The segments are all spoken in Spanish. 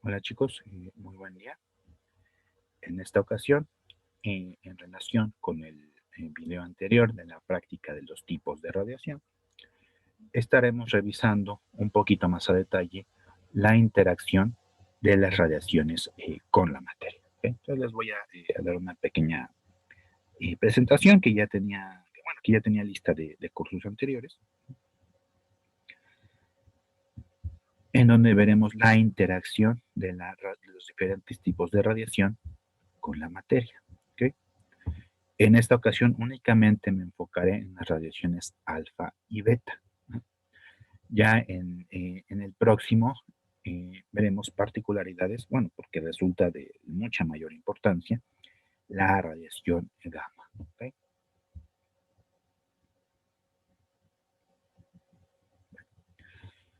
Hola chicos, muy buen día. En esta ocasión, en relación con el video anterior de la práctica de los tipos de radiación, estaremos revisando un poquito más a detalle la interacción de las radiaciones con la materia. ¿Ok? Entonces les voy a dar una pequeña presentación que ya tenía lista de cursos anteriores, en donde veremos la interacción de los diferentes tipos de radiación con la materia. ¿Ok? En esta ocasión únicamente me enfocaré en las radiaciones alfa y beta, ¿no? Ya en el próximo veremos particularidades, bueno, porque resulta de mucha mayor importancia la radiación gamma. ¿Ok?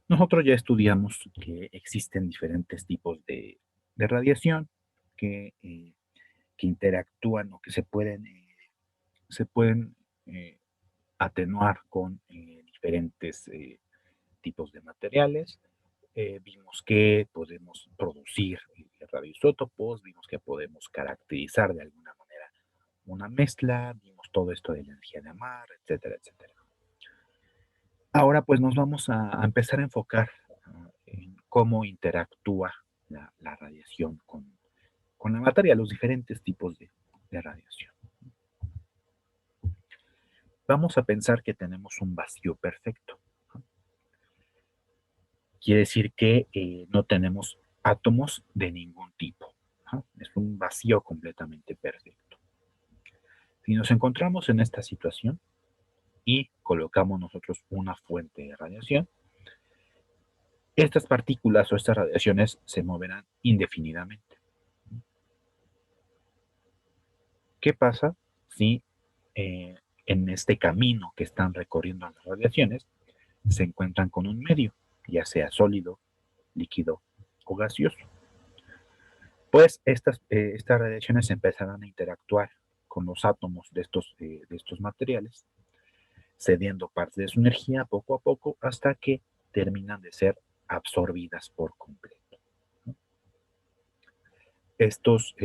Nosotros ya estudiamos que existen diferentes tipos de radiación que, eh, que interactúan o que se pueden eh, atenuar con diferentes tipos de materiales. Vimos que podemos producir radioisótopos, vimos que podemos caracterizar de alguna manera una mezcla, vimos todo esto de la energía de mar, etcétera, etcétera. Ahora pues nos vamos a empezar a enfocar en cómo interactúa la radiación con la materia, los diferentes tipos de radiación. Vamos a pensar que tenemos un vacío perfecto. Quiere decir que no tenemos átomos de ningún tipo. ¿No? Es un vacío completamente perfecto. Si nos encontramos en esta situación y colocamos nosotros una fuente de radiación, estas partículas o estas radiaciones se moverán indefinidamente. ¿Qué pasa si eh, en este camino que están recorriendo las radiaciones se encuentran con un medio, ya sea sólido, líquido o gaseoso? Pues estas radiaciones empezarán a interactuar con los átomos de estos materiales, cediendo parte de su energía poco a poco hasta que terminan de ser absorbidas por completo. ¿No? Estos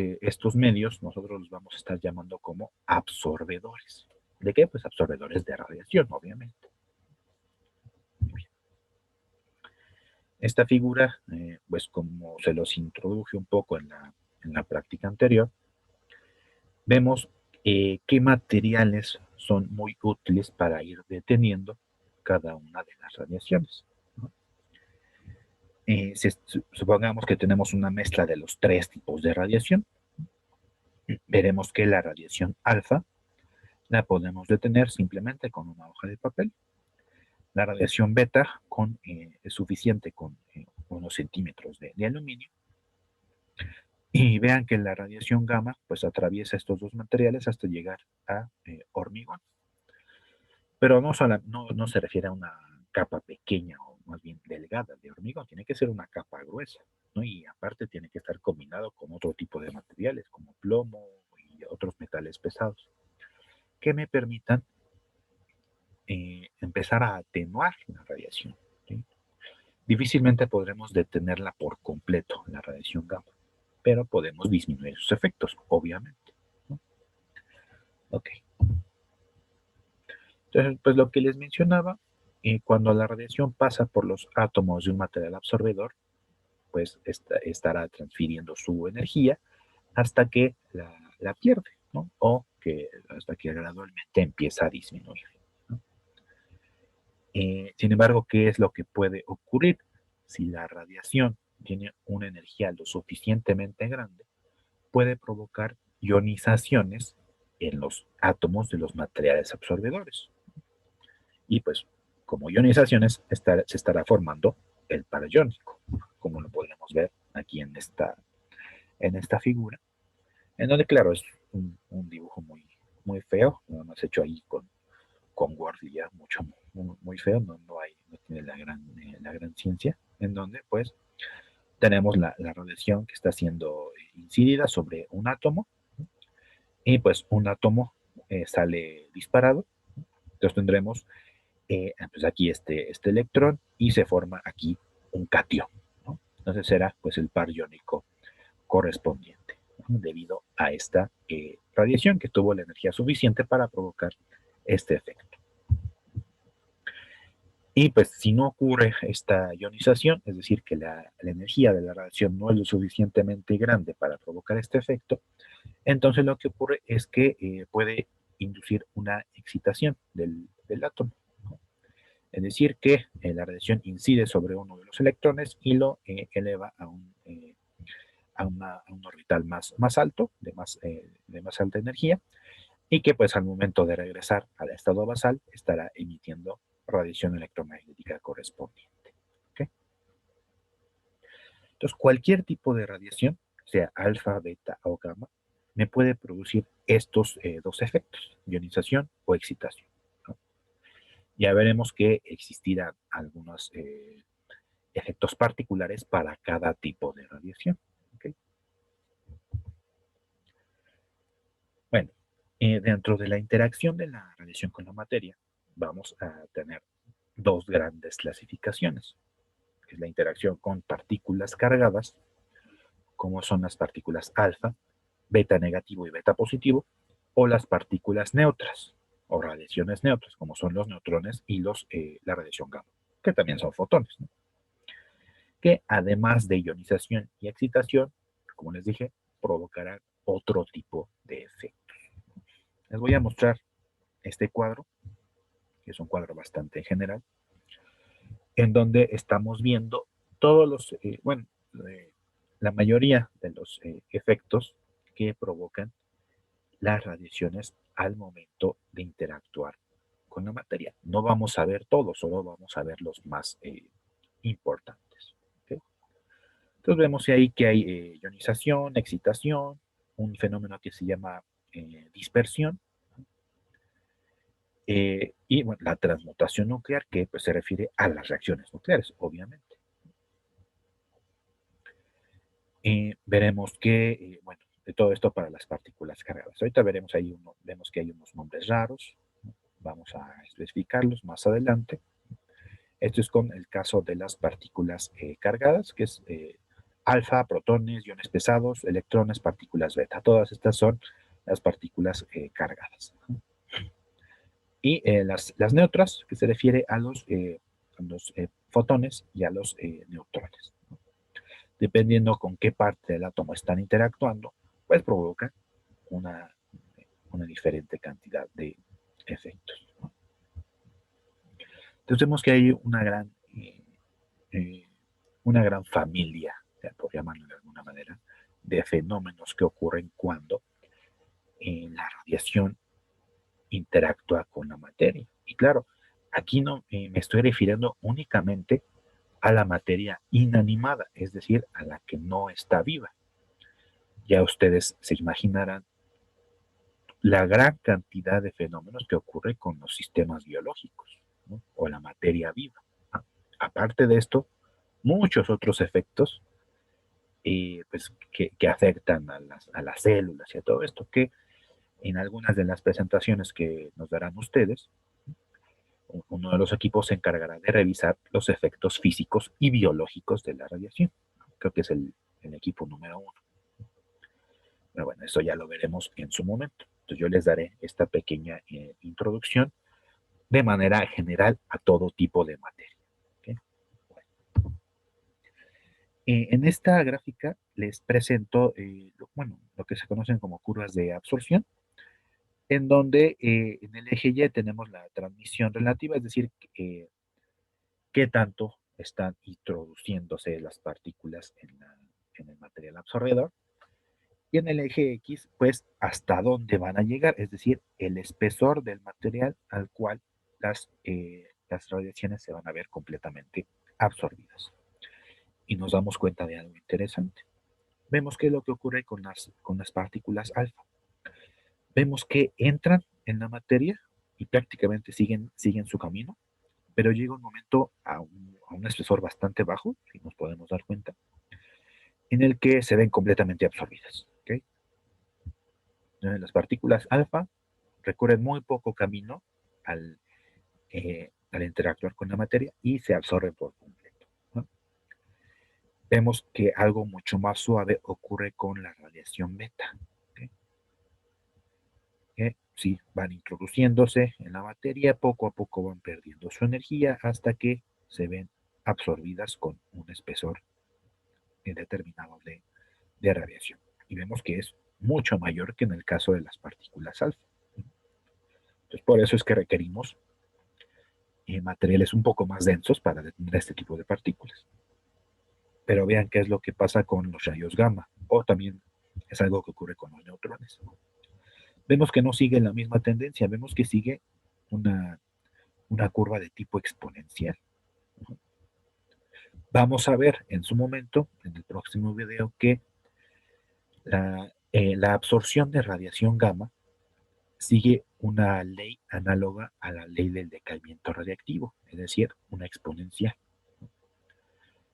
medios nosotros los vamos a estar llamando como absorbedores. ¿De qué? Pues absorbedores de radiación, obviamente. Esta figura, pues como se los introduje un poco en la práctica anterior, vemos qué materiales son muy útiles para ir deteniendo cada una de las radiaciones. ¿No? Si supongamos que tenemos una mezcla de los tres tipos de radiación, veremos que la radiación alfa la podemos detener simplemente con una hoja de papel. La radiación beta es suficiente con unos centímetros de aluminio. Y vean que la radiación gamma pues atraviesa estos dos materiales hasta llegar a hormigón. Pero no se refiere a una capa pequeña o más bien delgada de hormigón, tiene que ser una capa gruesa, ¿no? Y aparte tiene que estar combinado con otro tipo de materiales como plomo y otros metales pesados que me permitan empezar a atenuar la radiación. ¿Sí? Difícilmente podremos detenerla por completo, la radiación gamma, pero podemos disminuir sus efectos, obviamente. ¿No? Ok. Entonces, pues lo que les mencionaba, cuando la radiación pasa por los átomos de un material absorbedor, pues estará transfiriendo su energía hasta que la pierde, ¿no? O que hasta que gradualmente empieza a disminuir. ¿No? Sin embargo, ¿qué es lo que puede ocurrir? Si la radiación tiene una energía lo suficientemente grande, puede provocar ionizaciones en los átomos de los materiales absorbedores. Y pues, como ionizaciones, se estará formando el par iónico, como lo podemos ver aquí en esta figura, en donde, claro, es un dibujo muy, muy feo, nada más hecho ahí con Word y ya mucho, muy, muy feo, no tiene la gran ciencia, en donde, pues, tenemos la radiación que está siendo incidida sobre un átomo, y pues un átomo sale disparado, entonces tendremos pues aquí este electrón y se forma aquí un catión, ¿no? Entonces será pues el par iónico correspondiente, ¿no? Debido a esta radiación que tuvo la energía suficiente para provocar este efecto. Y pues si no ocurre esta ionización, es decir, que la energía de la radiación no es lo suficientemente grande para provocar este efecto, entonces lo que ocurre es que puede inducir una excitación del átomo, ¿no? Es decir, que la radiación incide sobre uno de los electrones y lo eleva a un orbital más alto, de más alta energía, y que pues al momento de regresar al estado basal estará emitiendo radiación electromagnética correspondiente. ¿Okay? Entonces, cualquier tipo de radiación, sea alfa, beta o gamma, me puede producir estos dos efectos, ionización o excitación, ¿no? Ya veremos que existirán algunos efectos particulares para cada tipo de radiación. ¿Okay? Bueno, dentro de la interacción de la radiación con la materia, vamos a tener dos grandes clasificaciones, que es la interacción con partículas cargadas, como son las partículas alfa, beta negativo y beta positivo, o las partículas neutras, o radiaciones neutras, como son los neutrones y la radiación gamma, que también son fotones, ¿no? Que además de ionización y excitación, como les dije, provocarán otro tipo de efectos. Les voy a mostrar este cuadro, que es un cuadro bastante general, en donde estamos viendo todos eh, la mayoría de los efectos que provocan las radiaciones al momento de interactuar con la materia. No vamos a ver todos, solo vamos a ver los más importantes. ¿Okay? Entonces vemos ahí que hay ionización, excitación, un fenómeno que se llama dispersión, y bueno, la transmutación nuclear, que pues, se refiere a las reacciones nucleares, obviamente. Veremos que, bueno, de todo esto para las partículas cargadas. Ahorita vemos que hay unos nombres raros, ¿no? Vamos a especificarlos más adelante. Esto es con el caso de las partículas cargadas, que es alfa, protones, iones pesados, electrones, partículas beta. Todas estas son las partículas cargadas. Y las neutras, que se refiere a los fotones y a los neutrones. Dependiendo con qué parte del átomo están interactuando, pues provoca una, una diferente cantidad de efectos, ¿no? Entonces vemos que hay eh, una gran familia, por llamarlo de alguna manera, de fenómenos que ocurren cuando la radiación interactúa con la materia. Y claro, aquí no me estoy refiriendo únicamente a la materia inanimada, es decir, a la que no está viva. Ya ustedes se imaginarán la gran cantidad de fenómenos que ocurre con los sistemas biológicos, ¿no? O la materia viva. Aparte de esto, muchos otros efectos pues, que afectan a las células y a todo esto, que en algunas de las presentaciones que nos darán ustedes, uno de los equipos se encargará de revisar los efectos físicos y biológicos de la radiación. Creo que es el equipo número uno. Pero bueno, eso ya lo veremos en su momento. Entonces yo les daré esta pequeña introducción de manera general a todo tipo de materia. ¿Okay? Bueno, en esta gráfica les presento lo que se conocen como curvas de absorción, en donde en el eje Y tenemos la transmisión relativa, es decir, qué tanto están introduciéndose las partículas en el material absorbedor. Y en el eje X, pues, hasta dónde van a llegar, es decir, el espesor del material al cual las radiaciones se van a ver completamente absorbidas. Y nos damos cuenta de algo interesante. Vemos qué es lo que ocurre con las partículas alfa. Vemos que entran en la materia y prácticamente siguen su camino, pero llega un momento a un espesor bastante bajo, si nos podemos dar cuenta, en el que se ven completamente absorbidas. ¿Okay? Las partículas alfa recorren muy poco camino al interactuar con la materia y se absorben por completo, ¿no? vemos que algo mucho más suave ocurre con la radiación beta. ¿Ok? Que sí, van introduciéndose en la materia, poco a poco van perdiendo su energía hasta que se ven absorbidas con un espesor determinado de radiación. Y vemos que es mucho mayor que en el caso de las partículas alfa. Entonces, por eso es que requerimos materiales un poco más densos para detener este tipo de partículas. Pero vean qué es lo que pasa con los rayos gamma, o también es algo que ocurre con los neutrones. Vemos que no sigue la misma tendencia, vemos que sigue una, una curva de tipo exponencial. Vamos a ver en su momento, en el próximo video, que la absorción de radiación gamma sigue una ley análoga a la ley del decaimiento radiactivo, es decir, una exponencial.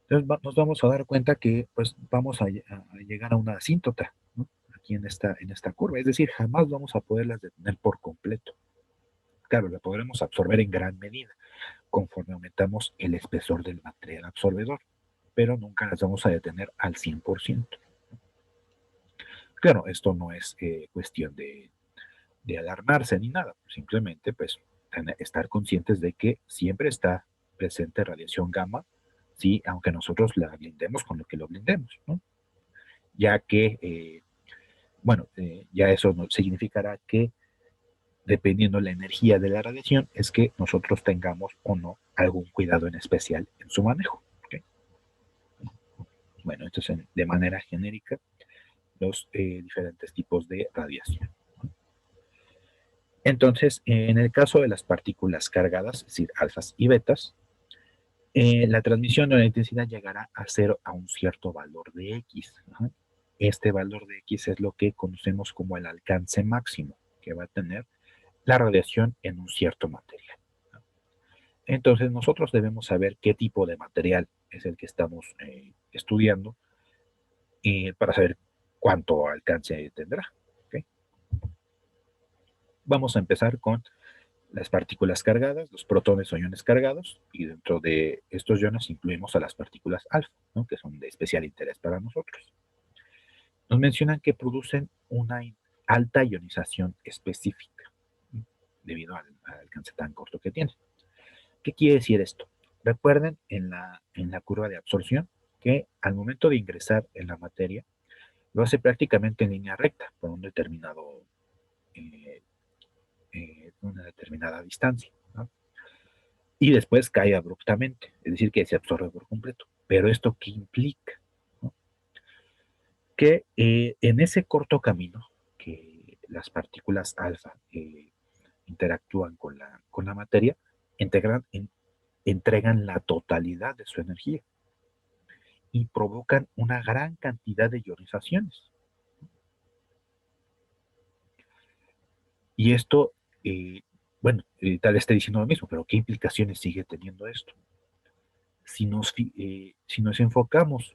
Entonces nos vamos a dar cuenta que pues, vamos a llegar a una asíntota, ¿no? Aquí en esta curva, es decir, jamás vamos a poderlas detener por completo. Claro, la podremos absorber en gran medida conforme aumentamos el espesor del material absorbedor, pero nunca las vamos a detener al 100%. Claro, esto no es cuestión de alarmarse ni nada, simplemente pues estar conscientes de que siempre está presente radiación gamma, sí, aunque nosotros la blindemos con lo que lo blindemos, ¿no? Ya que, ya eso no, significará que dependiendo la energía de la radiación es que nosotros tengamos o no algún cuidado en especial en su manejo. ¿Okay? Bueno, esto es de manera genérica los diferentes tipos de radiación. Entonces, en el caso de las partículas cargadas, es decir, alfas y betas, la transmisión de la intensidad llegará a cero a un cierto valor de X. ¿No? Este valor de X es lo que conocemos como el alcance máximo que va a tener la radiación en un cierto material. ¿No? Entonces nosotros debemos saber qué tipo de material es el que estamos estudiando para saber cuánto alcance tendrá. ¿Okay? Vamos a empezar con las partículas cargadas, los protones o iones cargados, y dentro de estos iones incluimos a las partículas alfa, ¿no? Que son de especial interés para nosotros. Nos mencionan que producen una alta ionización específica, ¿no? Debido al alcance tan corto que tienen. ¿Qué quiere decir esto? Recuerden en la curva de absorción que al momento de ingresar en la materia lo hace prácticamente en línea recta por un determinado, una determinada distancia, ¿no? Y después cae abruptamente, es decir, que se absorbe por completo. Pero ¿esto qué implica? ¿No? Que en ese corto camino que las partículas alfa interactúan con la materia, integran, entregan la totalidad de su energía y provocan una gran cantidad de ionizaciones. Y esto, tal vez esté diciendo lo mismo, pero ¿qué implicaciones sigue teniendo esto? Si nos enfocamos,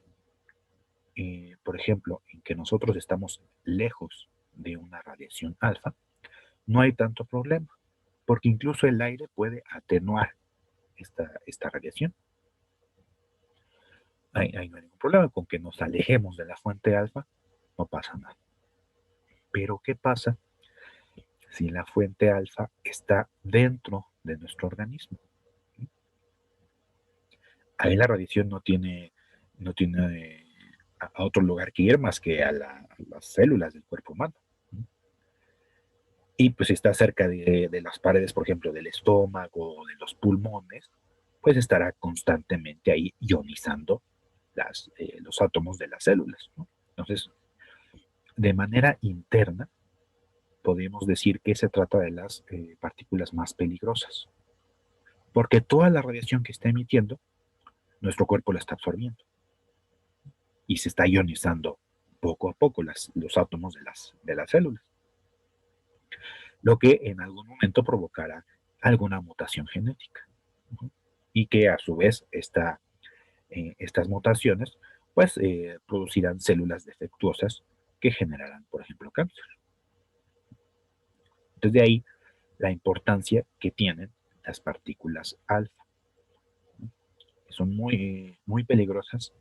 por ejemplo, en que nosotros estamos lejos de una radiación alfa, no hay tanto problema, porque incluso el aire puede atenuar esta radiación. Ahí no hay ningún problema, con que nos alejemos de la fuente alfa, no pasa nada. Pero ¿qué pasa si la fuente alfa está dentro de nuestro organismo? Ahí la radiación no tiene a otro lugar que ir más que a las células del cuerpo humano. Y pues si está cerca de las paredes, por ejemplo, del estómago o de los pulmones, pues estará constantemente ahí ionizando los átomos de las células, ¿no? Entonces, de manera interna, podemos decir que se trata de las partículas más peligrosas, porque toda la radiación que está emitiendo, nuestro cuerpo la está absorbiendo y se está ionizando poco a poco los átomos de las células, lo que en algún momento provocará alguna mutación genética, ¿no? Y que a su vez estas mutaciones pues producirán células defectuosas que generarán, por ejemplo, cáncer. Entonces de ahí la importancia que tienen las partículas alfa, ¿no? Que son muy, muy peligrosas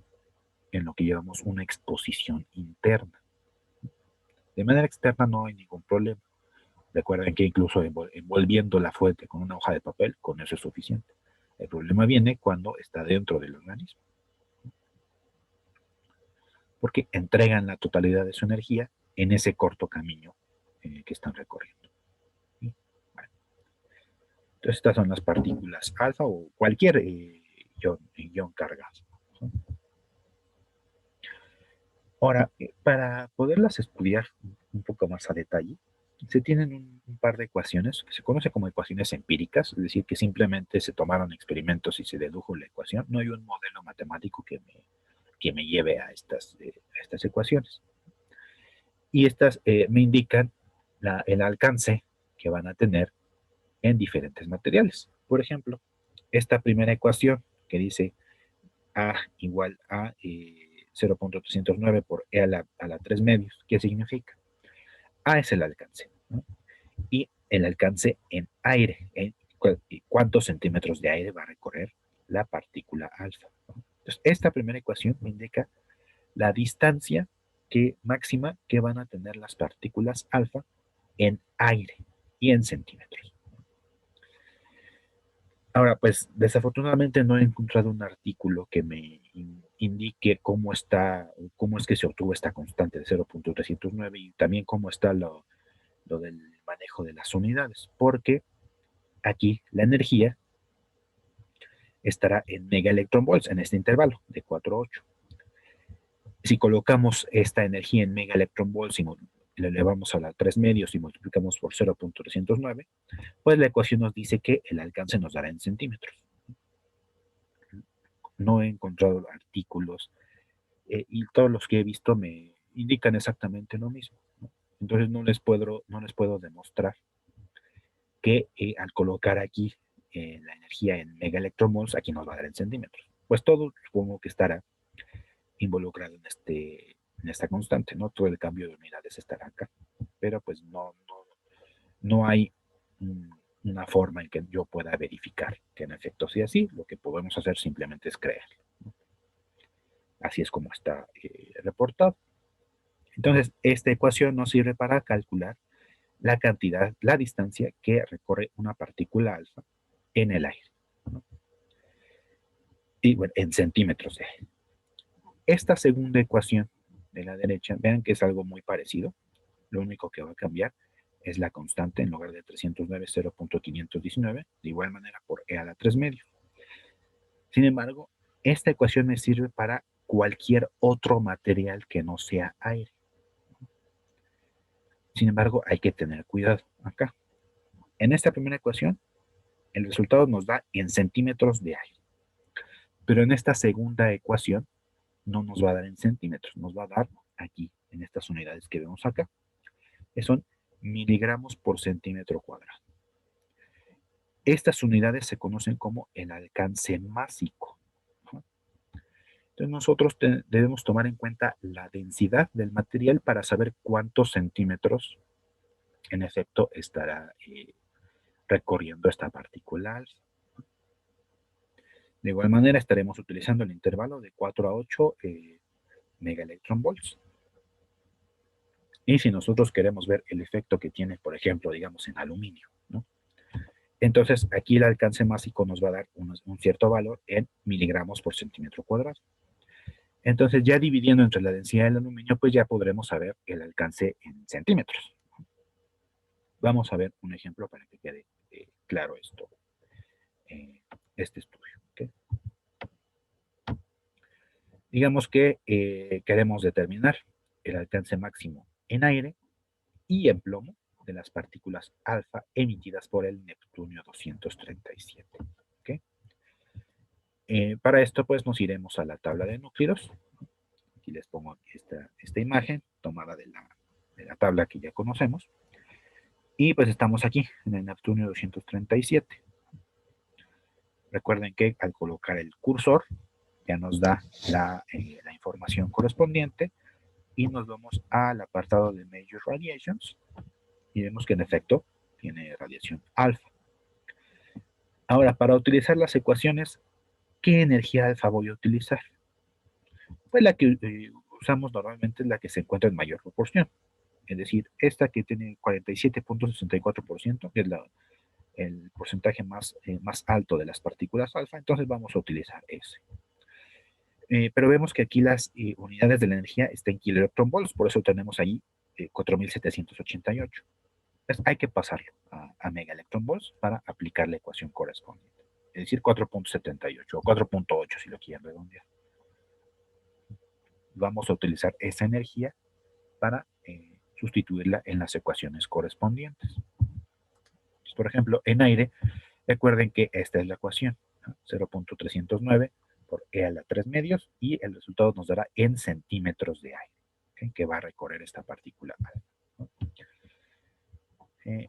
en lo que llevamos una exposición interna. De manera externa no hay ningún problema. Recuerden que incluso envolviendo la fuente con una hoja de papel, con eso es suficiente. El problema viene cuando está dentro del organismo, porque entregan la totalidad de su energía en ese corto camino que están recorriendo. ¿Sí? Bueno, entonces estas son las partículas alfa o cualquier ion cargado. ¿Sí? Ahora, para poderlas estudiar un poco más a detalle, se tienen un par de ecuaciones que se conocen como ecuaciones empíricas, es decir, que simplemente se tomaron experimentos y se dedujo la ecuación. No hay un modelo matemático que me lleve a estas ecuaciones. Y estas me indican el alcance que van a tener en diferentes materiales. Por ejemplo, esta primera ecuación que dice A igual a 0.309 por E a la 3 medios. ¿Qué significa? A es el alcance, ¿no? Y el alcance en aire, en cuántos centímetros de aire va a recorrer la partícula alfa, ¿no? Entonces, esta primera ecuación me indica la distancia máxima que van a tener las partículas alfa en aire y en centímetros. Ahora, pues desafortunadamente no he encontrado un artículo que me indique cómo es que se obtuvo esta constante de 0.309 y también cómo está lo del manejo de las unidades, porque aquí la energía estará en megaelectronvolts en este intervalo de 4 a 8. Si colocamos esta energía en megaelectronvolts y le elevamos a la 3 medios y multiplicamos por 0.309, pues la ecuación nos dice que el alcance nos dará en centímetros. No he encontrado artículos y todos los que he visto me indican exactamente lo mismo, ¿no? Entonces no les puedo demostrar que al colocar aquí la energía en megaelectromols, aquí nos va a dar en centímetros. Pues todo supongo que estará involucrado en esta constante, ¿no? Todo el cambio de unidades estará acá, pero pues no hay una forma en que yo pueda verificar que en efecto sea así. Lo que podemos hacer simplemente es creer, ¿no? Así es como está reportado. Entonces, esta ecuación nos sirve para calcular la cantidad, la distancia que recorre una partícula alfa en el aire, ¿no? Y bueno, en centímetros de aire. Esta segunda ecuación de la derecha, vean que es algo muy parecido. Lo único que va a cambiar es la constante. En lugar de 309, 0.519, de igual manera por E a la 3 medio. Sin embargo, esta ecuación me sirve para cualquier otro material que no sea aire. Sin embargo, hay que tener cuidado acá. En esta primera ecuación, el resultado nos da en centímetros de aire. Pero en esta segunda ecuación no nos va a dar en centímetros, nos va a dar aquí, en estas unidades que vemos acá, que son miligramos por centímetro cuadrado. Estas unidades se conocen como el alcance másico. Entonces nosotros debemos tomar en cuenta la densidad del material para saber cuántos centímetros en efecto estará recorriendo esta partícula alfa. De igual manera estaremos utilizando el intervalo de 4 a 8 megaelectronvolts. Y si nosotros queremos ver el efecto que tiene, por ejemplo, digamos en aluminio, ¿no? Entonces aquí el alcance másico nos va a dar un cierto valor en miligramos por centímetro cuadrado. Entonces ya dividiendo entre la densidad del aluminio, pues ya podremos saber el alcance en centímetros. Vamos a ver un ejemplo para que quede claro esto, este estudio. ¿Okay? Digamos que queremos determinar el alcance máximo en aire y en plomo de las partículas alfa emitidas por el Neptunio 237. ¿Okay? Para esto, pues nos iremos a la tabla de núcleos. Aquí les pongo esta imagen tomada de la tabla que ya conocemos. Y pues estamos aquí en el Neptunio 237. Recuerden que al colocar el cursor ya nos da la información correspondiente y nos vamos al apartado de Major Radiations y vemos que en efecto tiene radiación alfa. Ahora, para utilizar las ecuaciones, ¿qué energía alfa voy a utilizar? Pues la que usamos normalmente es la que se encuentra en mayor proporción. Es decir, esta que tiene 47.64%, que es el porcentaje más alto de las partículas alfa, entonces vamos a utilizar ese. Pero vemos que aquí las unidades de la energía están en kiloelectronvolts, por eso tenemos ahí 4.788. Entonces hay que pasarlo a megaelectronvolts para aplicar la ecuación correspondiente. Es decir, 4.78 o 4.8 si lo quieren redondear. Vamos a utilizar esa energía para sustituirla en las ecuaciones correspondientes. Entonces, por ejemplo, en aire, recuerden que esta es la ecuación, ¿no? 0.309 por E a la 3 medios, y el resultado nos dará en centímetros de aire, ¿okay? Que va a recorrer esta partícula alfa, ¿no?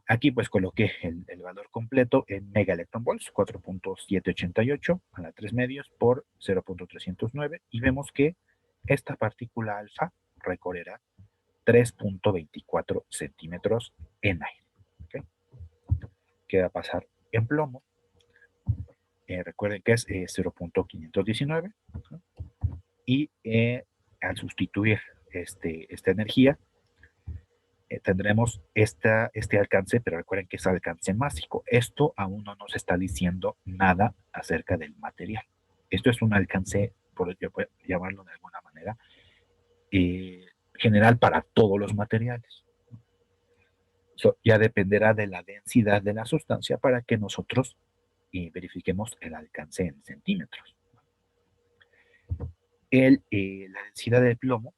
Aquí pues coloqué el valor completo en megaelectronvolts, 4.788 a la 3 medios por 0.309, y vemos que esta partícula alfa recorrerá 3.24 centímetros en aire. ¿Okay? ¿Qué va a pasar en plomo? Recuerden que es 0.519, ¿no? Y al sustituir esta energía, tendremos este alcance, pero recuerden que es alcance másico. Esto aún no nos está diciendo nada acerca del material. Esto es un alcance, por llamarlo de alguna manera, general para todos los materiales. Ya dependerá de la densidad de la sustancia para que nosotros verifiquemos el alcance en centímetros. La densidad del plomo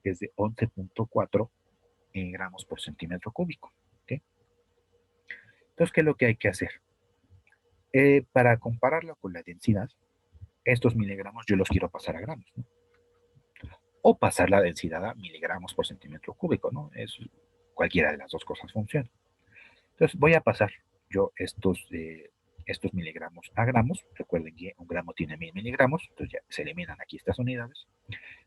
es de 11.4 gramos por centímetro cúbico. ¿Okay? Entonces, ¿qué es lo que hay que hacer? Para compararlo con la densidad, estos miligramos yo los quiero pasar a gramos, ¿no? O pasar la densidad a miligramos por centímetro cúbico, ¿no? Cualquiera de las dos cosas funciona. Entonces voy a pasar yo estos miligramos a gramos. Recuerden que un gramo tiene 1000 miligramos, entonces ya se eliminan aquí estas unidades.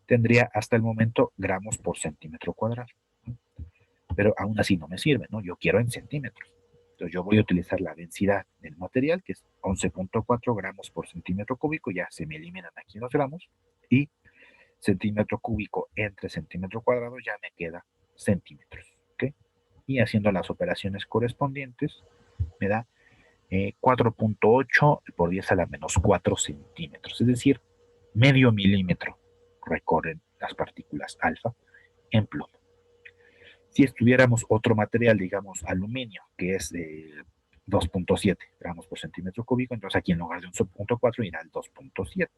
Tendría hasta el momento gramos por centímetro cuadrado, ¿no? Pero aún así no me sirve, ¿no? Yo quiero en centímetros. Entonces yo voy a utilizar la densidad del material, que es 11.4 gramos por centímetro cúbico, ya se me eliminan aquí los gramos, y centímetro cúbico entre centímetro cuadrado ya me queda centímetros, ¿ok? Y haciendo las operaciones correspondientes me da 4.8 por 10 a la menos 4 centímetros, es decir, medio milímetro recorren las partículas alfa en plomo. Si estuviéramos otro material, digamos aluminio, que es 2.7 gramos por centímetro cúbico, entonces aquí en lugar de 1.4 irá al 2.7.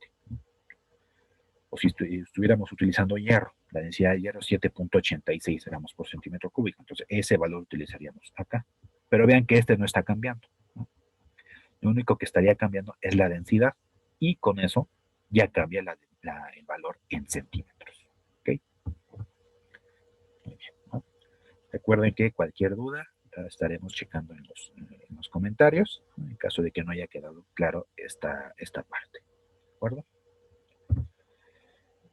O si estuviéramos utilizando hierro, la densidad de hierro es 7.86 gramos por centímetro cúbico, entonces ese valor utilizaríamos acá. Pero vean que este no está cambiando, ¿no? Lo único que estaría cambiando es la densidad, y con eso ya cambia el valor en centímetros. ¿Okay? Muy bien, ¿no? Recuerden que cualquier duda estaremos checando en los comentarios, ¿no? En caso de que no haya quedado claro esta parte. ¿De acuerdo?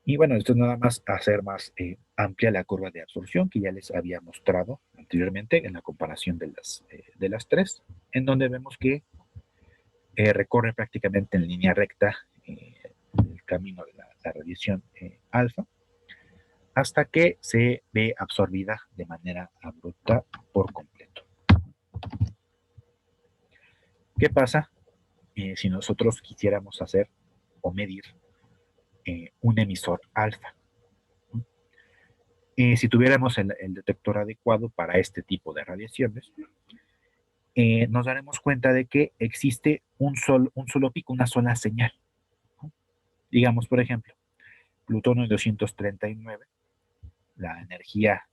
Y bueno, esto es nada más hacer más amplia la curva de absorción que ya les había mostrado anteriormente en la comparación de las tres, en donde vemos que recorre prácticamente en línea recta el camino de la radiación alfa, hasta que se ve absorbida de manera abrupta por completo. ¿Qué pasa si nosotros quisiéramos hacer o medir un emisor alfa? Si tuviéramos el detector adecuado para este tipo de radiaciones, nos daremos cuenta de que existe un solo pico, una sola señal, ¿no? Digamos, por ejemplo, plutonio 239, la energía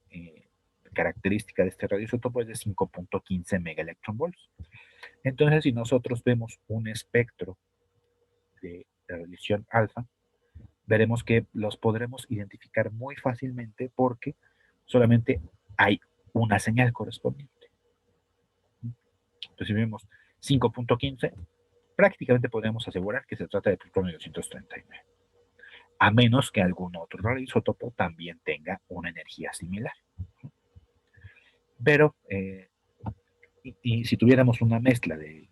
característica de este radioisótopo es de 5.15 megaelectronvolts. Entonces, si nosotros vemos un espectro de radiación alfa, veremos que los podremos identificar muy fácilmente porque solamente hay una señal correspondiente. Entonces, si vemos 5.15, prácticamente podemos asegurar que se trata de plutonio 239, a menos que algún otro radioisótopo también tenga una energía similar. Pero, y si tuviéramos una mezcla de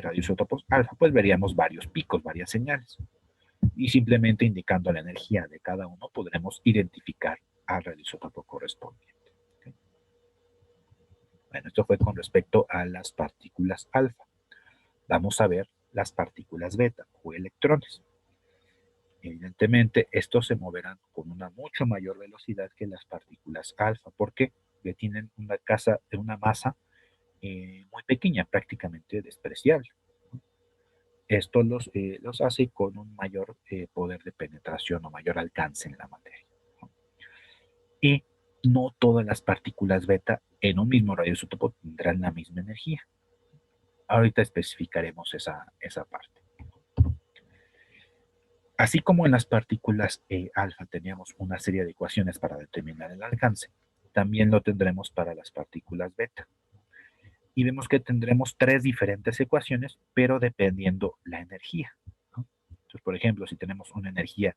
radioisótopos alfa, pues veríamos varios picos, varias señales. Y simplemente indicando la energía de cada uno podremos identificar al radioisótopo correspondiente. ¿Okay? Bueno, esto fue con respecto a las partículas alfa. Vamos a ver las partículas beta o electrones. Evidentemente, estos se moverán con una mucho mayor velocidad que las partículas alfa. ¿Por qué? Porque tienen una masa muy pequeña, prácticamente despreciable. Esto los hace con un mayor poder de penetración o mayor alcance en la materia. Y no todas las partículas beta en un mismo radioisótopo tendrán la misma energía. Ahorita especificaremos esa parte. Así como en las partículas alfa teníamos una serie de ecuaciones para determinar el alcance, también lo tendremos para las partículas beta. Y vemos que tendremos tres diferentes ecuaciones, pero dependiendo la energía, ¿no? Entonces, por ejemplo, si tenemos una energía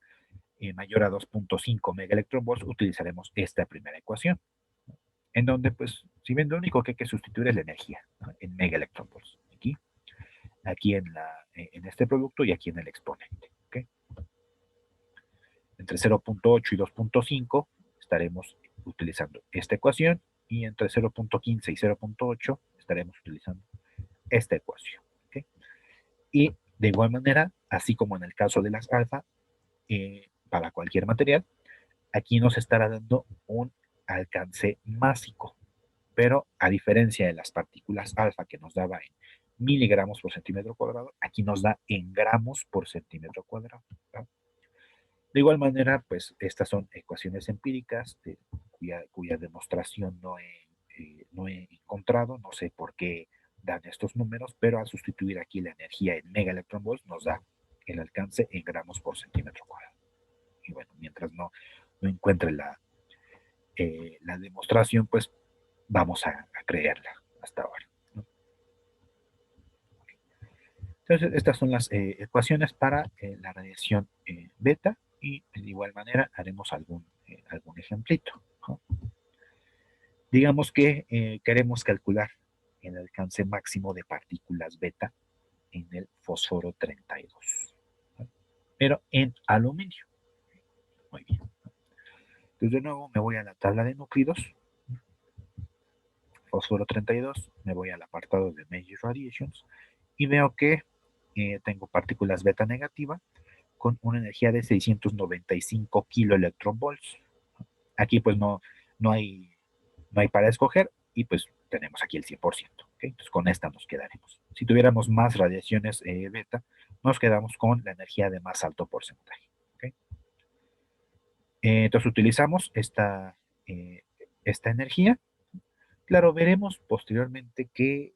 mayor a 2.5 megaelectronvolts, utilizaremos esta primera ecuación, ¿no? En donde, pues, si bien lo único que hay que sustituir es la energía, ¿no? En megaelectronvolts. Aquí en este producto y aquí en el exponente. ¿Okay? Entre 0.8 y 2.5 estaremos utilizando esta ecuación y entre 0.15 y 0.8 estaremos utilizando esta ecuación. ¿Okay? Y de igual manera, así como en el caso de las alfa, para cualquier material, aquí nos estará dando un alcance másico, pero a diferencia de las partículas alfa que nos daba en miligramos por centímetro cuadrado, aquí nos da en gramos por centímetro cuadrado, ¿no? De igual manera, pues estas son ecuaciones empíricas cuya demostración no he encontrado, no sé por qué dan estos números, pero al sustituir aquí la energía en megaelectronvolts nos da el alcance en gramos por centímetro cuadrado. Y bueno, mientras no encuentre la demostración, pues vamos a creerla hasta ahora, ¿no? Entonces, estas son las ecuaciones para la radiación beta y de igual manera haremos algún ejemplito, ¿no? Digamos que queremos calcular el alcance máximo de partículas beta en el fósforo 32, ¿no? Pero en aluminio. Muy bien. Entonces, de nuevo me voy a la tabla de núclidos, fósforo 32, me voy al apartado de Major Radiations y veo que tengo partículas beta negativa con una energía de 695 kiloelectronvolts. Aquí pues no, hay, no hay para escoger y pues tenemos aquí el 100%. ¿Okay? Entonces con esta nos quedaremos. Si tuviéramos más radiaciones beta, nos quedamos con la energía de más alto porcentaje. ¿Okay? Entonces utilizamos esta energía. Claro, veremos posteriormente que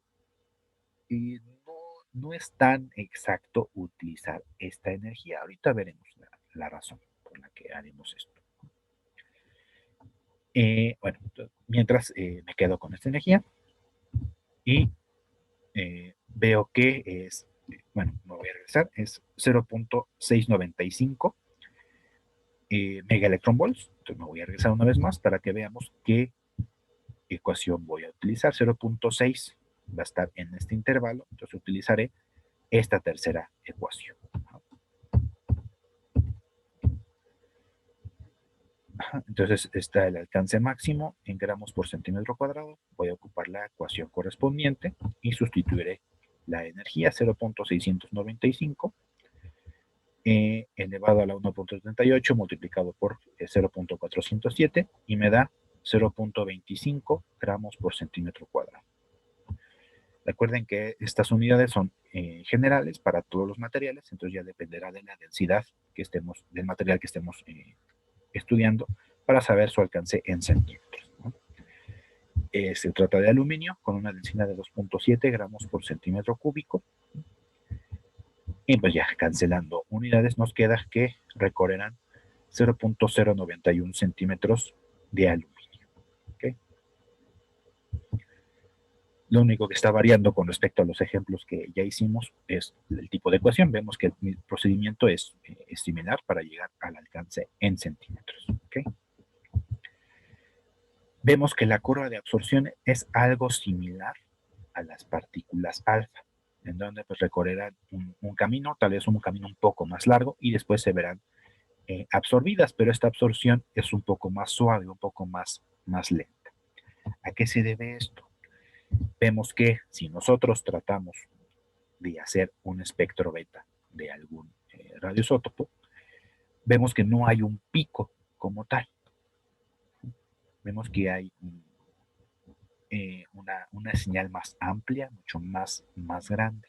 no, no es tan exacto utilizar esta energía. Ahorita veremos la razón por la que haremos esto. Bueno, mientras me quedo con esta energía y veo que es, bueno, me voy a regresar, es 0.695 megaelectronvolts. Entonces me voy a regresar una vez más para que veamos qué ecuación voy a utilizar. 0.6 va a estar en este intervalo, entonces utilizaré esta tercera ecuación. Entonces está el alcance máximo en gramos por centímetro cuadrado. Voy a ocupar la ecuación correspondiente y sustituiré la energía 0.695 elevado a la 1.38 multiplicado por 0.407 y me da 0.25 gramos por centímetro cuadrado. Recuerden que estas unidades son generales para todos los materiales, entonces ya dependerá de la densidad del material que estemos estudiando para saber su alcance en centímetros, ¿no? Se trata de aluminio con una densidad de 2.7 gramos por centímetro cúbico. Y pues ya cancelando unidades nos queda que recorrerán 0.091 centímetros de aluminio. ¿Okay? Lo único que está variando con respecto a los ejemplos que ya hicimos es el tipo de ecuación. Vemos que el procedimiento es similar para llegar al alcance en centímetros. ¿Okay? Vemos que la curva de absorción es algo similar a las partículas alfa. en donde pues recorrerán un camino, tal vez un camino un poco más largo y después se verán absorbidas, pero esta absorción es un poco más suave, un poco más lenta. ¿A qué se debe esto? Vemos que si nosotros tratamos de hacer un espectro beta de algún radioisótopo, vemos que no hay un pico como tal. Vemos que hay una señal más amplia, mucho más grande.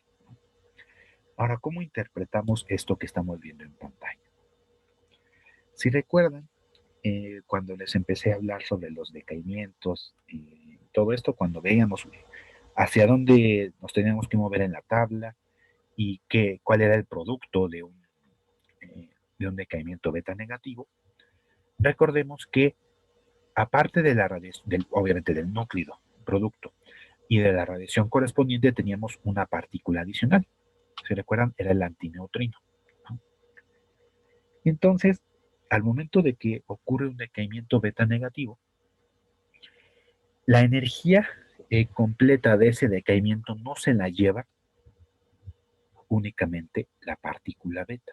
Ahora, ¿cómo interpretamos esto que estamos viendo en pantalla? Si recuerdan, cuando les empecé a hablar sobre los decaimientos y todo esto, cuando veíamos hacia dónde nos teníamos que mover en la tabla y cuál era el producto de un decaimiento beta negativo, recordemos que aparte de la radiación, obviamente del núcleo producto y de la radiación correspondiente, teníamos una partícula adicional. Si recuerdan, era el antineutrino. ¿No? Entonces, al momento de que ocurre un decaimiento beta negativo, la energía completa de ese decaimiento no se la lleva únicamente la partícula beta.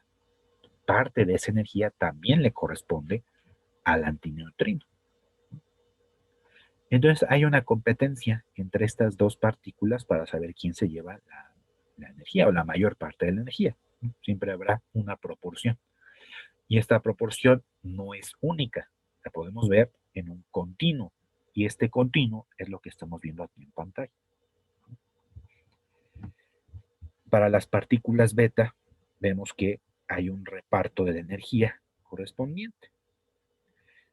Parte de esa energía también le corresponde al antineutrino. Entonces hay una competencia entre estas dos partículas para saber quién se lleva la energía o la mayor parte de la energía. Siempre habrá una proporción. Y esta proporción no es única. La podemos ver en un continuo. Y este continuo es lo que estamos viendo aquí en pantalla. Para las partículas beta, vemos que hay un reparto de la energía correspondiente.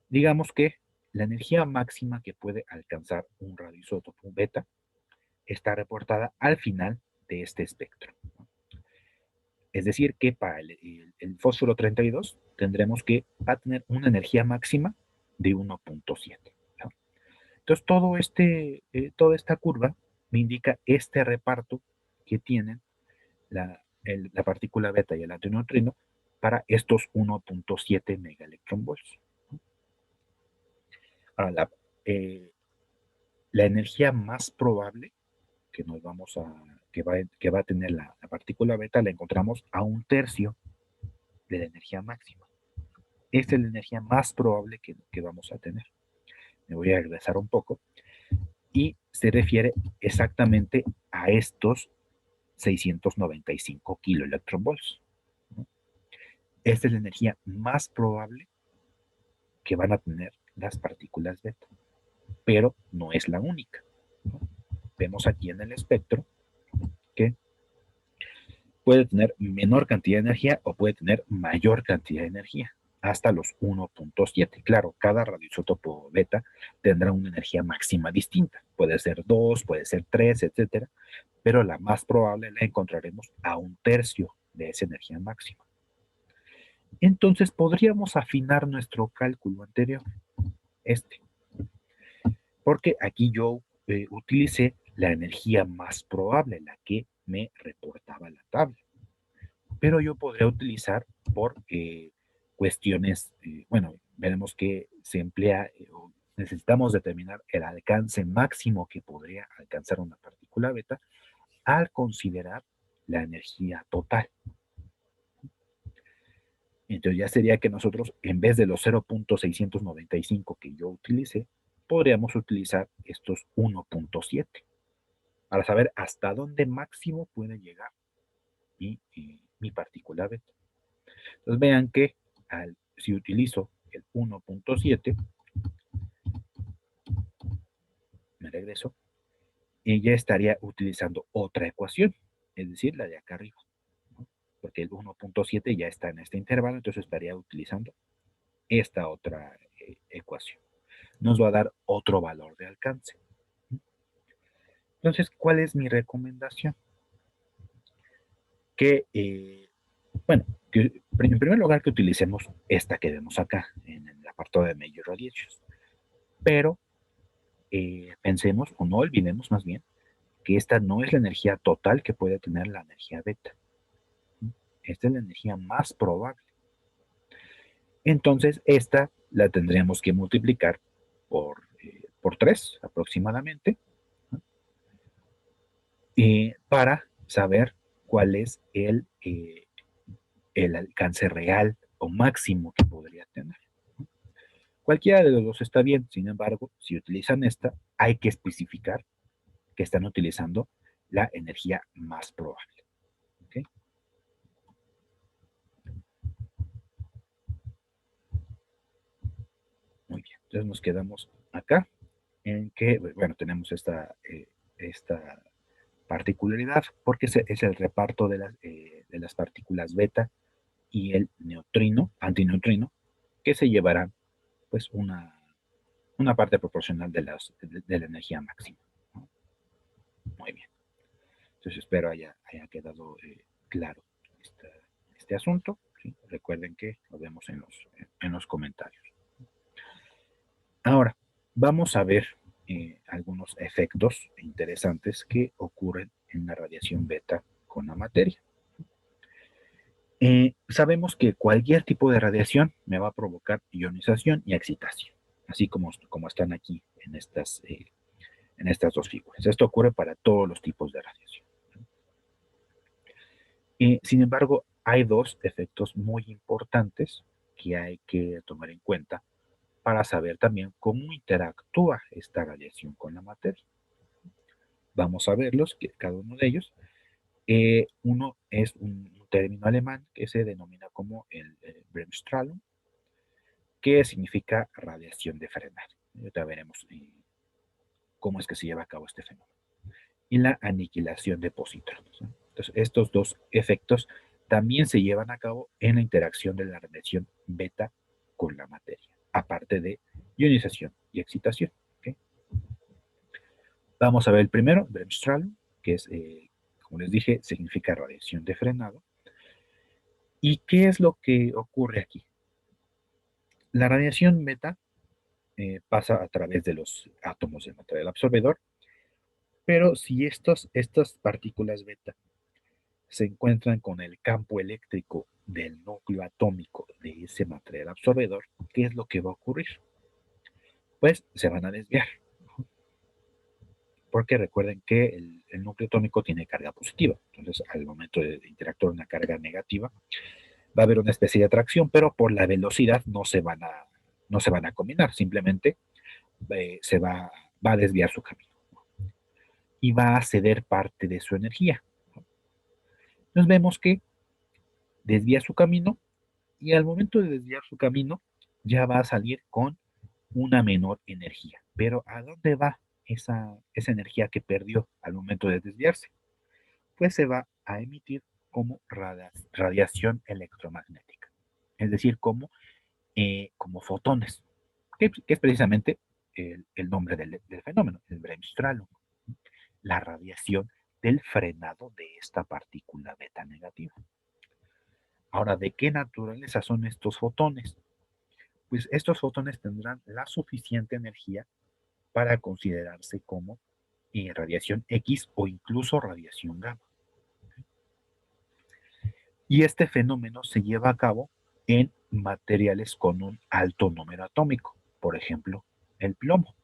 Digamos que la energía máxima que puede alcanzar un radioisótopo beta está reportada al final de este espectro. Es decir, que para el fósforo 32 tendremos que va a tener una energía máxima de 1.7. ¿No? Entonces, toda esta curva me indica este reparto que tienen la partícula beta y el antineutrino para estos 1.7 megaelectronvolts. Ahora, la energía más probable que que va a tener la partícula beta la encontramos a 1/3 de la energía máxima. Esta es la energía más probable que vamos a tener. Me voy a regresar un poco. Y se refiere exactamente a estos 695 kiloelectronvolts. Esta es la energía más probable que van a tener las partículas beta, pero no es la única. Vemos aquí en el espectro que puede tener menor cantidad de energía o puede tener mayor cantidad de energía, hasta los 1.7. Claro, cada radioisótopo beta tendrá una energía máxima distinta. Puede ser 2, puede ser 3, etcétera, pero la más probable la encontraremos a 1/3 de esa energía máxima. Entonces podríamos afinar nuestro cálculo anterior, porque aquí yo utilicé la energía más probable, la que me reportaba la tabla. Pero yo podría utilizar por cuestiones, bueno, veremos que se emplea, necesitamos determinar el alcance máximo que podría alcanzar una partícula beta al considerar la energía total. Entonces ya sería que nosotros, en vez de los 0.695 que yo utilicé, podríamos utilizar estos 1.7 para saber hasta dónde máximo puede llegar mi partícula beta. Entonces vean que si utilizo el 1.7, me regreso, y ya estaría utilizando otra ecuación, es decir, la de acá arriba, ¿no? Porque el 1.7 ya está en este intervalo, entonces estaría utilizando esta otra ecuación. Nos va a dar otro valor de alcance. Entonces, ¿cuál es mi recomendación? Que, bueno, que en primer lugar que utilicemos esta que vemos acá, en el apartado de Major Radiations. Pero pensemos, o no olvidemos más bien, que esta no es la energía total que puede tener la energía beta. Esta es la energía más probable. Entonces, esta la tendríamos que multiplicar por 3 aproximadamente, ¿no? Para saber cuál es el alcance real o máximo que podría tener. Cualquiera de los dos está bien, sin embargo, si utilizan esta, hay que especificar que están utilizando la energía más probable. ¿Okay? Muy bien, entonces nos quedamos acá en que, bueno, tenemos esta particularidad porque es el reparto de las partículas beta y el neutrino, antineutrino, que se llevarán pues una parte proporcional de la energía máxima. ¿No? Muy bien. Entonces espero haya quedado claro este, este asunto. ¿Sí? Recuerden que lo vemos en los comentarios. Ahora, vamos a ver algunos efectos interesantes que ocurren en la radiación beta con la materia. Sabemos que cualquier tipo de radiación me va a provocar ionización y excitación, así como están aquí en estas dos figuras. Esto ocurre para todos los tipos de radiación. Sin embargo, hay dos efectos muy importantes que hay que tomar en cuenta para saber también cómo interactúa esta radiación con la materia. Vamos a verlos, cada uno de ellos. Uno es un término alemán que se denomina como el Bremsstrahlung, que significa radiación de frenado. Ya veremos cómo es que se lleva a cabo este fenómeno. Y la aniquilación de positrones. ¿No? Entonces, estos dos efectos también se llevan a cabo en la interacción de la radiación beta con la materia, aparte de ionización y excitación. ¿Okay? Vamos a ver el primero, Bremsstrahlung, que es, como les dije, significa radiación de frenado. ¿Y qué es lo que ocurre aquí? La radiación beta pasa a través de los átomos del material absorbedor, pero si estas partículas beta se encuentran con el campo eléctrico del núcleo atómico de ese material absorbedor, ¿qué es lo que va a ocurrir? Pues se van a desviar, porque recuerden que el núcleo atómico tiene carga positiva, entonces al momento de interactuar una carga negativa, va a haber una especie de atracción, pero por la velocidad no se van a combinar, simplemente va a desviar su camino y va a ceder parte de su energía. Entonces vemos que desvía su camino y al momento de desviar su camino ya va a salir con una menor energía. Pero ¿a dónde va esa energía que perdió al momento de desviarse? Pues se va a emitir como radiación electromagnética, es decir, como fotones, que es precisamente el nombre del fenómeno, el Bremsstrahlung, la radiación del frenado de esta partícula beta negativa. Ahora, ¿de qué naturaleza son estos fotones? Pues estos fotones tendrán la suficiente energía para considerarse como radiación X o incluso radiación gamma. Y este fenómeno se lleva a cabo en materiales con un alto número atómico, por ejemplo, el plomo.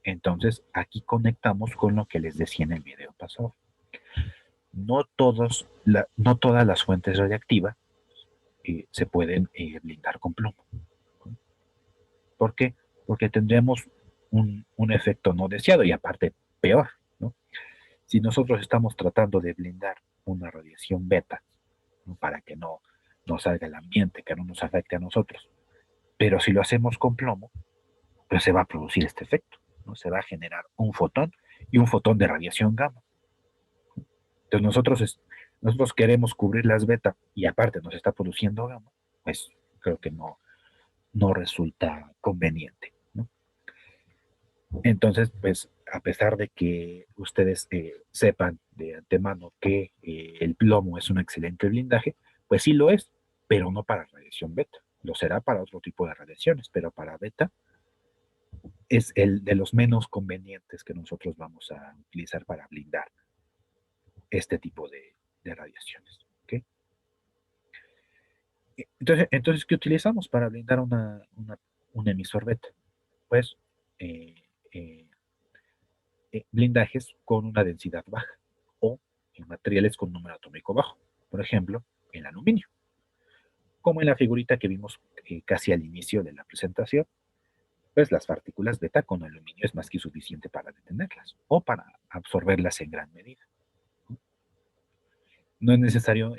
Entonces, aquí conectamos con lo que les decía en el video pasado. No todas las fuentes radiactivas se pueden blindar con plomo. ¿Por qué? Porque tendremos un efecto no deseado y aparte peor, ¿no? Si nosotros estamos tratando de blindar una radiación beta, ¿no? Para que no salga el ambiente, que no nos afecte a nosotros, pero si lo hacemos con plomo, pues se va a producir este efecto, ¿no? Se va a generar un fotón y un fotón de radiación gamma. Entonces nosotros queremos cubrir las beta y aparte nos está produciendo gamma, pues creo que no resulta conveniente, ¿no? Entonces, pues a pesar de que ustedes sepan de antemano que el plomo es un excelente blindaje, pues sí lo es, pero no para radiación beta. Lo será para otro tipo de radiaciones, pero para beta es el de los menos convenientes que nosotros vamos a utilizar para blindar este tipo de radiaciones. ¿Okay? Entonces, ¿qué utilizamos para blindar un emisor beta? Pues eh, eh, blindajes con una densidad baja o en materiales con número atómico bajo, por ejemplo, el aluminio. Como en la figurita que vimos casi al inicio de la presentación, pues las partículas beta con aluminio es más que suficiente para detenerlas o para absorberlas en gran medida. No es necesario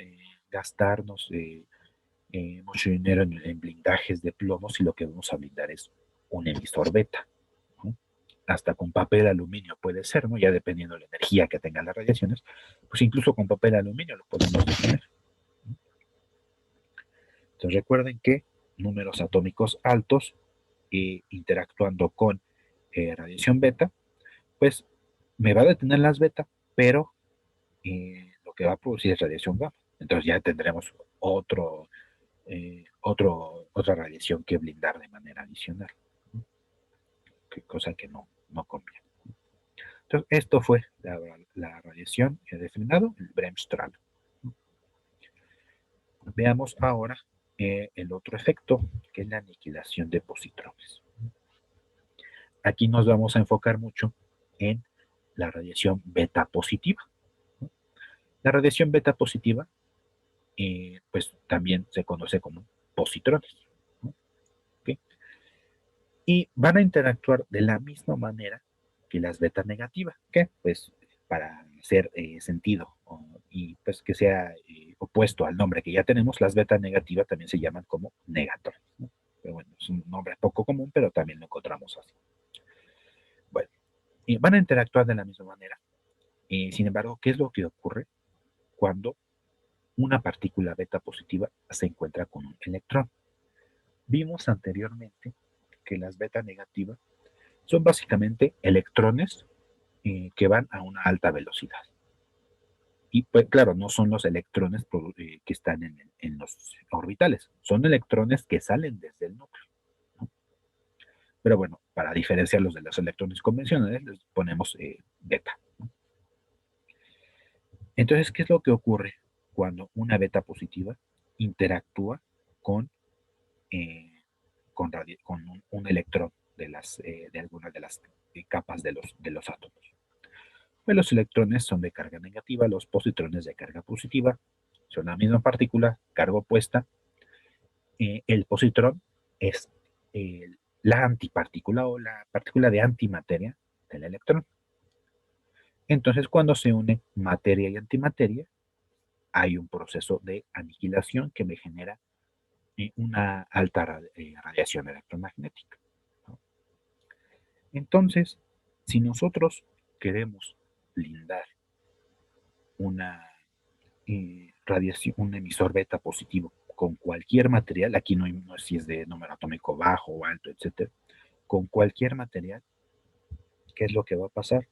gastarnos mucho dinero en blindajes de plomo si lo que vamos a blindar es un emisor beta, ¿no? Hasta con papel aluminio puede ser, ¿no? Ya dependiendo de la energía que tengan las radiaciones, pues incluso con papel aluminio lo podemos detener. Entonces recuerden que números atómicos altos interactuando con radiación beta, pues me va a detener las beta, pero lo que va a producir es radiación gamma. Entonces ya tendremos otra radiación que blindar de manera adicional, ¿no? Cosa que no conviene. Entonces, esto fue la radiación de frenado, el Bremsstrahlung. Veamos ahora el otro efecto, que es la aniquilación de positrones. Aquí nos vamos a enfocar mucho en la radiación beta positiva. La radiación beta positiva, pues también se conoce como positrones, ¿no? ¿Okay? Y van a interactuar de la misma manera que las beta negativas, que pues para hacer sentido y pues que sea opuesto al nombre que ya tenemos, las beta negativas también se llaman como negatrones, ¿no? Pero bueno, es un nombre poco común, pero también lo encontramos así. Bueno, van a interactuar de la misma manera. Sin embargo, ¿qué es lo que ocurre cuando una partícula beta positiva se encuentra con un electrón? Vimos anteriormente que las beta negativas son básicamente electrones que van a una alta velocidad. Y pues claro, no son los electrones que están en los orbitales, son electrones que salen desde el núcleo, ¿no? Pero bueno, para diferenciarlos de los electrones convencionales, les ponemos beta, ¿no? Entonces, ¿qué es lo que ocurre cuando una beta positiva interactúa con, eh, con un electrón de alguna de las capas de los átomos? Pues los electrones son de carga negativa, los positrones de carga positiva. Son la misma partícula, carga opuesta. El positrón es la antipartícula o la partícula de antimateria del electrón. Entonces, cuando se une materia y antimateria, hay un proceso de aniquilación que me genera una alta radiación electromagnética, ¿no? Entonces, si nosotros queremos blindar una radiación, un emisor beta positivo con cualquier material, aquí no es si es de número atómico bajo o alto, etcétera, con cualquier material, ¿qué es lo que va a pasar?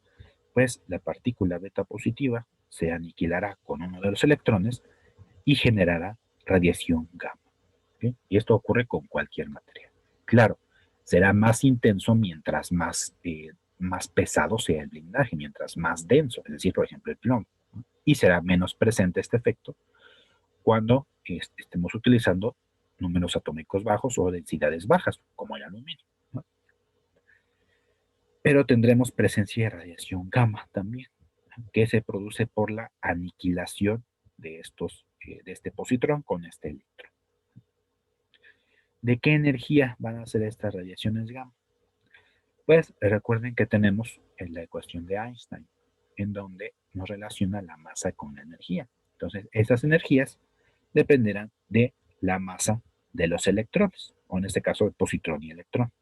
Pues la partícula beta positiva se aniquilará con uno de los electrones y generará radiación gamma, ¿okay? Y esto ocurre con cualquier material. Claro, será más intenso mientras más pesado sea el blindaje, mientras más denso, es decir, por ejemplo, el plomo, ¿no? Y será menos presente este efecto cuando estemos utilizando números atómicos bajos o densidades bajas, como el aluminio, ¿no? Pero tendremos presencia de radiación gamma también, que se produce por la aniquilación de este positrón con este electrón. ¿De qué energía van a ser estas radiaciones gamma? Pues recuerden que tenemos en la ecuación de Einstein, en donde nos relaciona la masa con la energía. Entonces, esas energías dependerán de la masa de los electrones, o en este caso el positrón y electrón.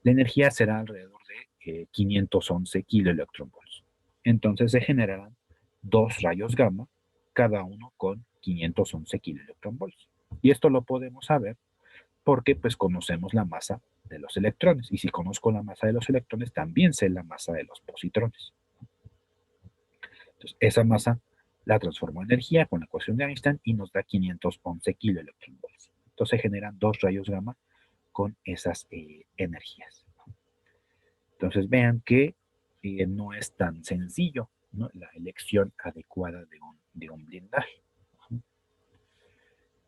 La energía será alrededor de 511 kiloelectronvolts. Entonces se generarán dos rayos gamma, cada uno con 511 kiloelectronvolts. Y esto lo podemos saber porque pues conocemos la masa de los electrones. Y si conozco la masa de los electrones, también sé la masa de los positrones. Entonces, esa masa la transformó en energía con la ecuación de Einstein y nos da 511 kiloelectronvolts. Entonces se generan dos rayos gamma con esas energías. Entonces vean que no es tan sencillo, ¿no?, la elección adecuada de un blindaje.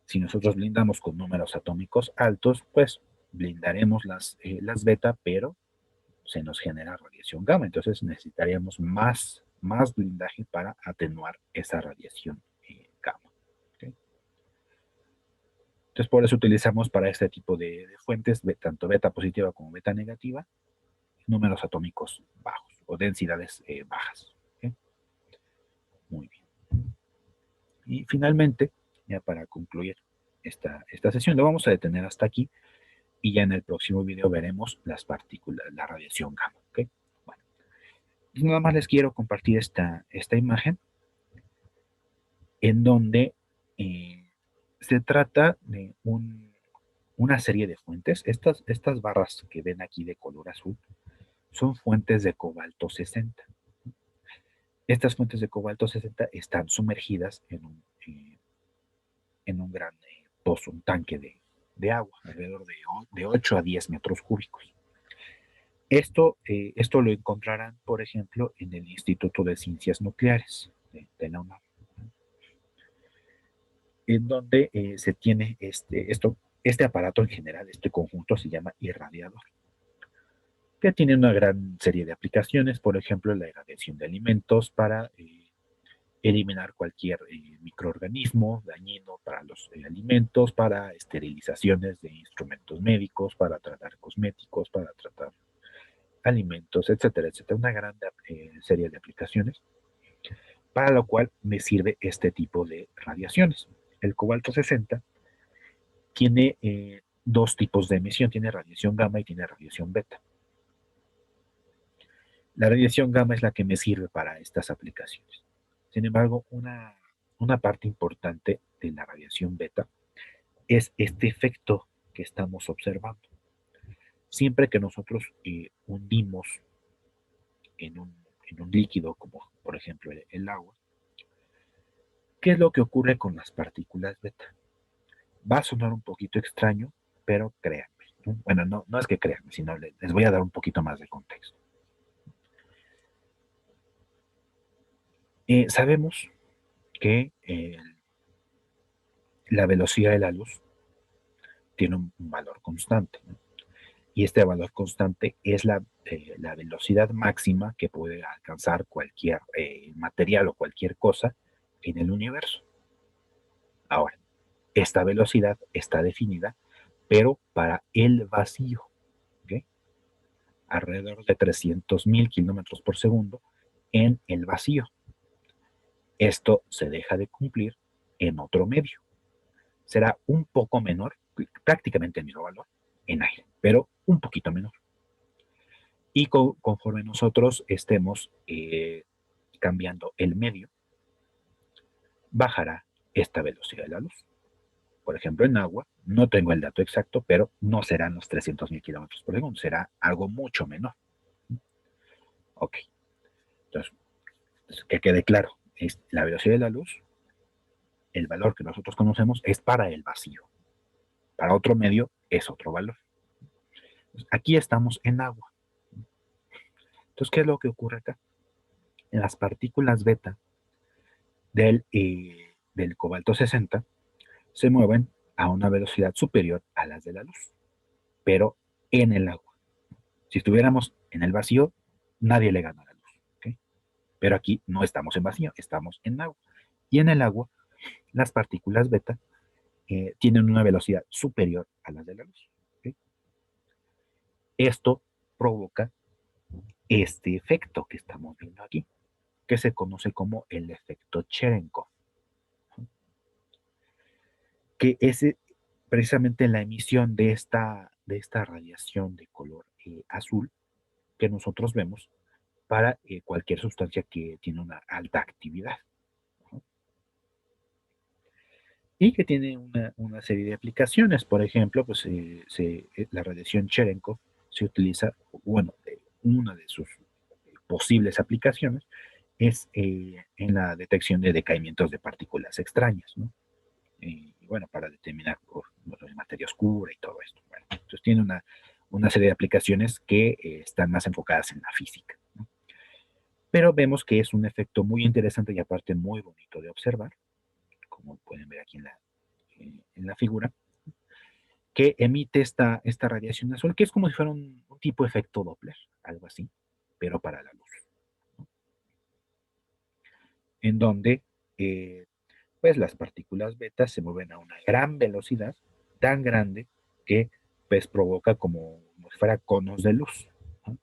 Si nosotros blindamos con números atómicos altos, pues blindaremos las beta, pero se nos genera radiación gamma, entonces necesitaríamos más blindaje para atenuar esa radiación gamma. ¿Okay? Entonces, por eso utilizamos para este tipo de fuentes, tanto beta positiva como beta negativa, números atómicos bajos o densidades bajas. ¿Okay? Muy bien. Y finalmente, ya para concluir esta sesión, lo vamos a detener hasta aquí y ya en el próximo video veremos las partículas, la radiación gamma. ¿Okay? Bueno, nada más les quiero compartir esta imagen en donde se trata de una serie de fuentes. Estas barras que ven aquí de color azul son fuentes de cobalto 60. Estas fuentes de cobalto 60 están sumergidas en un gran pozo, un tanque de agua, alrededor de 8 a 10 metros cúbicos. Esto lo encontrarán, por ejemplo, en el Instituto de Ciencias Nucleares de la UNAM, en donde se tiene este aparato en general, este conjunto se llama irradiador, que tiene una gran serie de aplicaciones, por ejemplo, la irradiación de alimentos para eliminar cualquier microorganismo dañino para los alimentos, para esterilizaciones de instrumentos médicos, para tratar cosméticos, para tratar alimentos, etcétera, etcétera. Una gran serie de aplicaciones, para lo cual me sirve este tipo de radiaciones. El cobalto 60 tiene dos tipos de emisión, tiene radiación gamma y tiene radiación beta. La radiación gamma es la que me sirve para estas aplicaciones. Sin embargo, una parte importante de la radiación beta es este efecto que estamos observando. Siempre que nosotros hundimos en un líquido, como por ejemplo el agua, ¿qué es lo que ocurre con las partículas beta? Va a sonar un poquito extraño, pero créanme. ¿No? Bueno, no es que créanme, sino les voy a dar un poquito más de contexto. Sabemos que la velocidad de la luz tiene un valor constante, ¿no? Y este valor constante es la velocidad máxima que puede alcanzar cualquier material o cualquier cosa en el universo. Ahora, esta velocidad está definida, pero para el vacío, ¿okay? Alrededor de 300.000 kilómetros por segundo en el vacío. Esto se deja de cumplir en otro medio. Será un poco menor, prácticamente el mismo valor, en aire, pero un poquito menor. Y conforme nosotros estemos cambiando el medio, bajará esta velocidad de la luz. Por ejemplo, en agua, no tengo el dato exacto, pero no serán los 300.000 kilómetros por segundo, será algo mucho menor. Ok, entonces, que quede claro, es la velocidad de la luz, el valor que nosotros conocemos es para el vacío. Para otro medio es otro valor. Entonces, aquí estamos en agua. Entonces, ¿qué es lo que ocurre acá? Las partículas beta del cobalto 60 se mueven a una velocidad superior a las de la luz, pero en el agua. Si estuviéramos en el vacío, nadie le gana a la luz. ¿Okay? Pero aquí no estamos en vacío, estamos en agua. Y en el agua, las partículas beta tienen una velocidad superior a las de la luz. ¿Okay? Esto provoca este efecto que estamos viendo aquí, que se conoce como el efecto Cherenkov, que es precisamente la emisión de esta radiación de color azul que nosotros vemos para cualquier sustancia que tiene una alta actividad, ¿no? Y que tiene una serie de aplicaciones. Por ejemplo, pues la radiación Cherenkov se utiliza, bueno, una de sus posibles aplicaciones es en la detección de decaimientos de partículas extrañas, ¿no? Y bueno, para determinar materia oscura y todo esto. Bueno, entonces tiene una serie de aplicaciones que están más enfocadas en la física, ¿no? Pero vemos que es un efecto muy interesante y aparte muy bonito de observar, como pueden ver aquí en la figura, que emite esta radiación azul, que es como si fuera un tipo de efecto Doppler, algo así, pero para la luz, ¿no? en donde pues las partículas beta se mueven a una gran velocidad, tan grande que pues provoca como si fuera conos de luz, ¿no?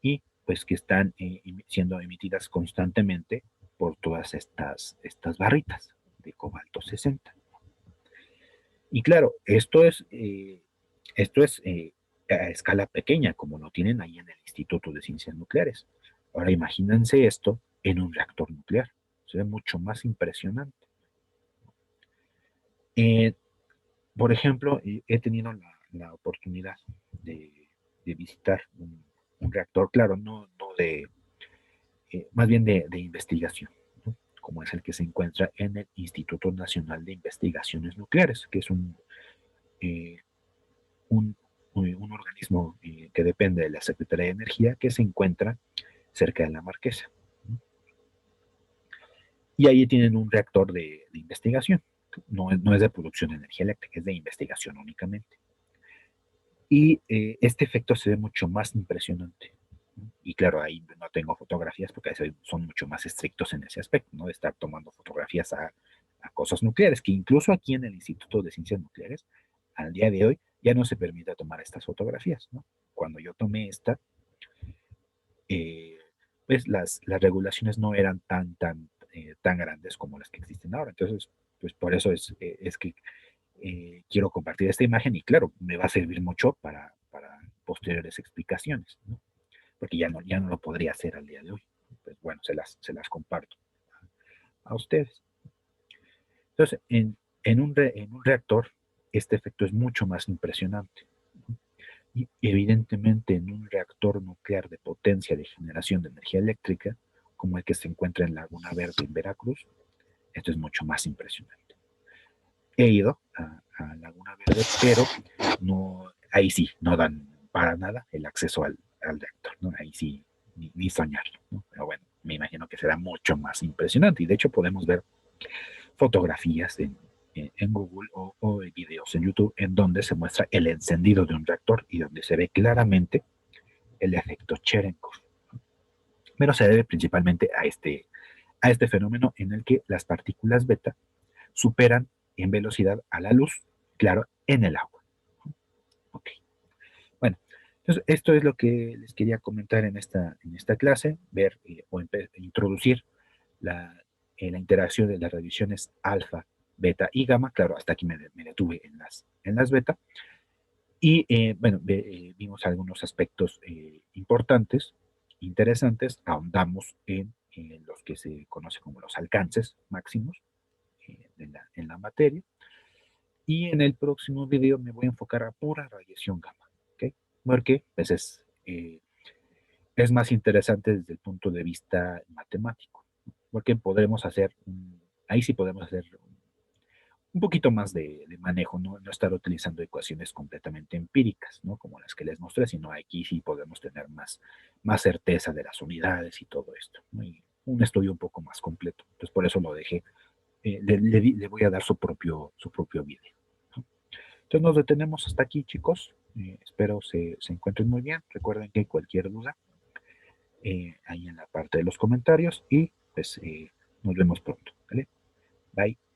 Y pues que están siendo emitidas constantemente por todas estas barritas de cobalto 60. Y claro, esto es a escala pequeña, como lo tienen ahí en el Instituto de Ciencias Nucleares. Ahora imagínense esto en un reactor nuclear. Se ve mucho más impresionante. Eh, por ejemplo, he tenido la oportunidad de visitar un reactor, claro, no de, más bien de investigación, ¿no? Como es el que se encuentra en el Instituto Nacional de Investigaciones Nucleares, que es eh, un, un organismo que depende de la Secretaría de Energía, que se encuentra cerca de la Marquesa, ¿no? Y ahí tienen un reactor de investigación. No es de producción de energía eléctrica, es de investigación únicamente. Y este efecto se ve mucho más impresionante, ¿no? Y claro, ahí no tengo fotografías porque son mucho más estrictos en ese aspecto, ¿no? De estar tomando fotografías a cosas nucleares, que incluso aquí en el Instituto de Ciencias Nucleares, al día de hoy, ya no se permite tomar estas fotografías, ¿no? Cuando yo tomé esta, eh, pues las regulaciones no eran tan grandes como las que existen ahora. Entonces, pues por eso es que quiero compartir esta imagen y claro, me va a servir mucho para posteriores explicaciones, ¿no? Porque ya no lo podría hacer al día de hoy. Pues bueno, se las comparto a ustedes. Entonces, en un reactor, este efecto es mucho más impresionante, ¿no? Y evidentemente en un reactor nuclear de potencia de generación de energía eléctrica, como el que se encuentra en Laguna Verde en Veracruz, esto es mucho más impresionante. He ido a Laguna Verde, pero no, ahí sí, no dan para nada el acceso al reactor, ¿no? Ahí sí, ni soñarlo, ¿no? Pero bueno, me imagino que será mucho más impresionante. Y de hecho podemos ver fotografías en Google o videos en YouTube en donde se muestra el encendido de un reactor y donde se ve claramente el efecto Cherenkov. Pero se debe principalmente a este fenómeno en el que las partículas beta superan en velocidad a la luz, claro, en el agua. Ok. Bueno, entonces esto es lo que les quería comentar en esta clase, ver o introducir la interacción de las revisiones alfa, beta y gamma. Claro, hasta aquí me detuve en las beta. Y bueno, vimos algunos aspectos importantes, interesantes, ahondamos en los que se conoce como los alcances máximos en la materia. Y en el próximo video me voy a enfocar a pura radiación gamma, ¿ok? Porque pues es más interesante desde el punto de vista matemático, porque ahí sí podemos hacer un poquito más de manejo, ¿no? Estar utilizando ecuaciones completamente empíricas, ¿no? Como las que les mostré, sino aquí sí podemos tener más certeza de las unidades y todo esto, ¿no? Y un estudio un poco más completo. Entonces por eso lo dejé, le voy a dar su propio video, ¿no? Entonces nos detenemos hasta aquí, chicos. Espero se encuentren muy bien. Recuerden que cualquier duda, ahí en la parte de los comentarios y pues nos vemos pronto, ¿vale? Bye.